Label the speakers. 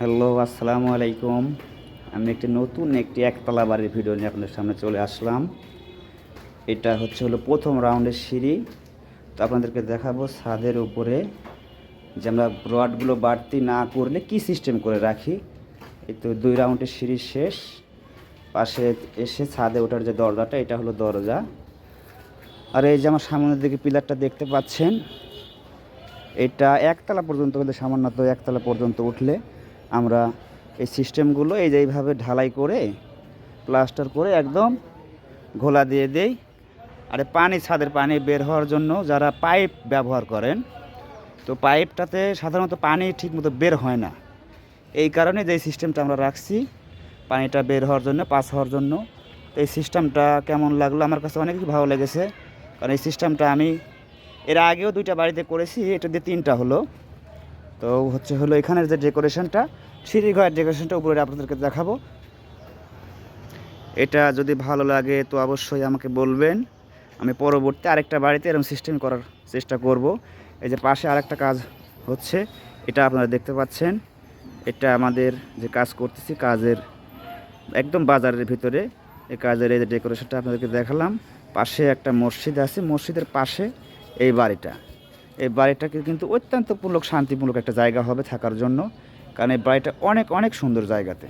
Speaker 1: Hello, আসসালামু আলাইকুম। আমি নতুন একতলা বাড়ির ভিডিও নিয়ে আপনাদের সামনে চলে আসলাম। এটা হলো প্রথম রাউন্ডের সিঁড়ি। তো আপনাদেরকে দেখাবো ছাদের উপরে যে আমরা রডগুলো বাড়তি না করলে কি সিস্টেম করে রাখি। এই তো 2 রাউন্ডের সিঁড়ি শেষ। পাশে এসে ছাদে ওঠার যে দরজাটা, এটা হলো দরজা। আর এই যে আমার সামনের দিকে পিলারটা দেখতে পাচ্ছেন, এটা একতলা পর্যন্ত, কিন্তু সামান্য তো একতলা পর্যন্ত উঠলে আমরা এই সিস্টেমগুলো এই যে এইভাবে ঢালাই করে প্লাস্টার করে একদম ঘোলা দিয়ে দেই। আর পানি, ছাদের পানি বের হওয়ার জন্য যারা পাইপ ব্যবহার করেন, তো পাইপটাতে সাধারণত পানি ঠিকমতো বের হয় না। এই কারণে যে সিস্টেমটা আমরা রাখছি পানিটা বের হওয়ার জন্য, পাস হওয়ার জন্য। তো এই সিস্টেমটা কেমন লাগলো? আমার কাছে অনেক ভালো লেগেছে, কারণ এই সিস্টেমটা আমি এর আগেও 2টা বাড়িতে করেছি, এটা দিয়ে 3টা হলো। তো হলো এখানের যে ডেকোরেশনটা, সিঁড়ি ঘরের ডেকোরেশনটা উপরে আপনাদেরকে দেখাবো। এটা যদি ভালো লাগে তো অবশ্যই আমাকে বলবেন, আমি পরবর্তী আরেকটা বাড়িতে এরকম সিস্টেম করার চেষ্টা করব। এই যে পাশে আরেকটা কাজ হচ্ছে, এটা আপনারা দেখতে পাচ্ছেন। এটা আমাদের যে কাজ করতেছি, কাজের একদম বাজারের ভিতরে এই কাজের এই যে ডেকোরেশনটা আপনাদেরকে দেখালাম। পাশে একটা মসজিদ আছে, মসজিদের পাশে এই বাড়িটা। এই বাড়িটাকে কিন্তু অত্যন্ত শান্তিমূলক একটা জায়গা হবে থাকার জন্য, কারণ এই বাড়িটা অনেক অনেক সুন্দর জায়গাতে।